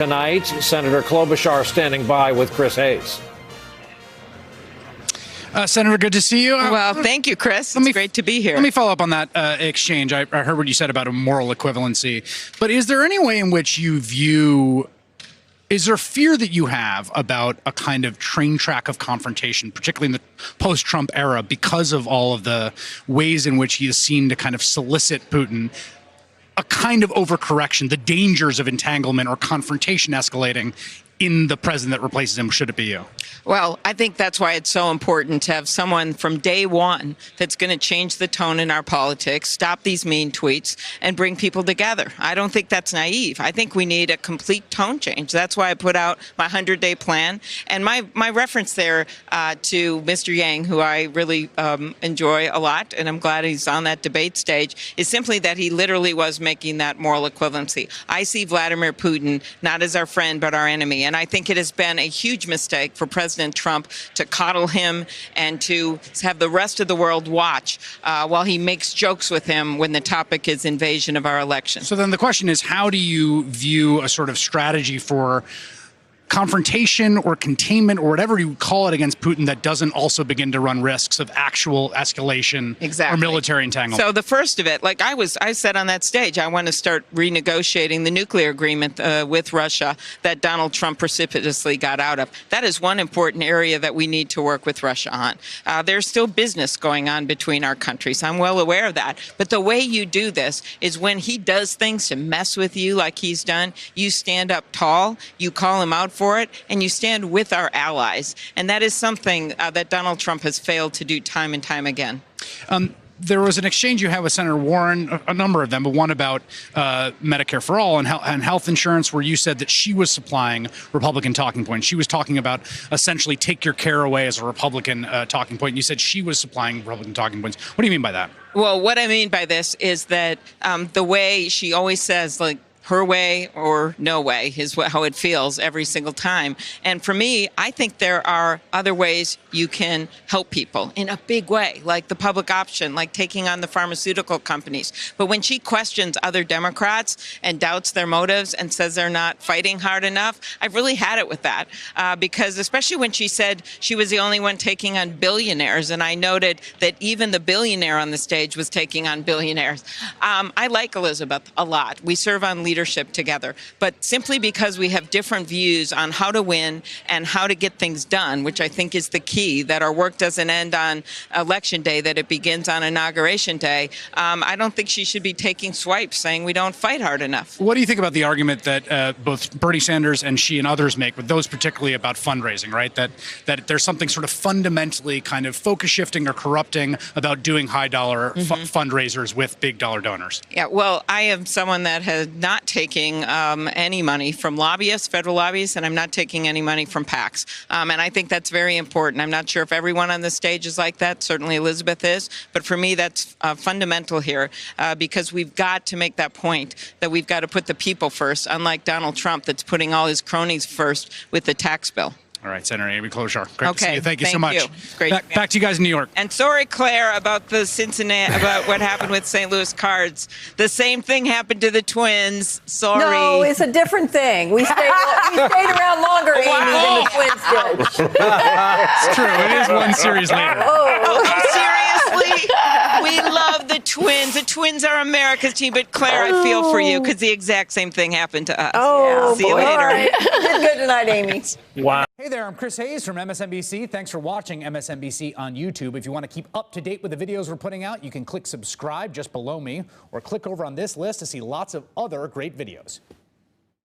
Tonight, Senator Klobuchar standing by with Chris Hayes. Senator, good to see you. Well, thank you, Chris. It's great to be here. Let me follow up on that exchange. I heard what you said about a moral equivalency. But is there any way in which you view, is there fear that you have about a kind of train track of confrontation, particularly in the post-Trump era, because of all of the ways in which he is seen to kind of solicit Putin? A kind of overcorrection, the dangers of entanglement or confrontation escalating in the president that replaces him, should it be you? Well, I think that's why it's so important to have someone from day one that's going to change the tone in our politics, stop these mean tweets, and bring people together. I don't think that's naive. I think we need a complete tone change. That's why I put out my 100-day plan. And my reference there to Mr. Yang, who I really enjoy a lot, and I'm glad he's on that debate stage, is simply that he literally was making that moral equivalency. I see Vladimir Putin not as our friend, but our enemy. And I think it has been a huge mistake for President Trump to coddle him and to have the rest of the world watch while he makes jokes with him when the topic is invasion of our election. So then the question is, how do you view a sort of strategy for confrontation or containment or whatever you call it against Putin that doesn't also begin to run risks of actual escalation or military entanglement? So the first of it, like I said on that stage, I want to start renegotiating the nuclear agreement with Russia that Donald Trump precipitously got out of. That is one important area that we need to work with Russia on. There's still business going on between our countries. I'm well aware of that. But the way you do this is when he does things to mess with you like he's done, you stand up tall, you call him out for it, and you stand with our allies. And that is something that Donald Trump has failed to do time and time again. There was an exchange you had with Senator Warren, a number of them, but one about Medicare for All and health insurance, where you said that she was supplying Republican talking points. She was talking about essentially take your care away as a Republican talking point. And you said she was supplying Republican talking points. What do you mean by that? Well, what I mean by this is that the way she always says, like, her way or no way is how it feels every single time. And for me, I think there are other ways you can help people in a big way, like the public option, like taking on the pharmaceutical companies. But when she questions other Democrats and doubts their motives and says they're not fighting hard enough, I've really had it with that. Because especially when she said she was the only one taking on billionaires, and I noted that even the billionaire on the stage was taking on billionaires. I like Elizabeth a lot. We serve on leadership together, but simply because we have different views on how to win and how to get things done, which I think is the key, that our work doesn't end on election day, that it begins on inauguration day. I don't think she should be taking swipes saying we don't fight hard enough. What do you think about the argument that both Bernie Sanders and she and others make, with those particularly about fundraising, right? That there's something sort of fundamentally kind of focus shifting or corrupting about doing high dollar fundraisers with big dollar donors? Yeah, well, I am someone that has not taking any money from lobbyists, federal lobbyists, and I'm not taking any money from PACs. And I think that's very important. I'm not sure if everyone on the stage is like that. Certainly Elizabeth is. But for me, that's fundamental here because we've got to make that point that we've got to put the people first, unlike Donald Trump that's putting all his cronies first with the tax bill. All right, Senator Amy Klobuchar. Great to see you. Thank you so Thank much. you. Great. Back to you guys in New York. And sorry, Claire, about the Cincinnati, about what happened with St. Louis Cards. The same thing happened to the Twins. Sorry. No, it's a different thing. We stayed around longer, Amy, than the Twins did. It's true. It is one series later. Oh, seriously? We love the Twins. The Twins are America's team. But Claire, I feel for you because the exact same thing happened to us. Oh, See you later. All right. Good tonight, Amy. Wow. Hey there, I'm Chris Hayes from MSNBC. Thanks for watching MSNBC on YouTube. If you want to keep up to date with the videos we're putting out, you can click subscribe just below me or click over on this list to see lots of other great videos.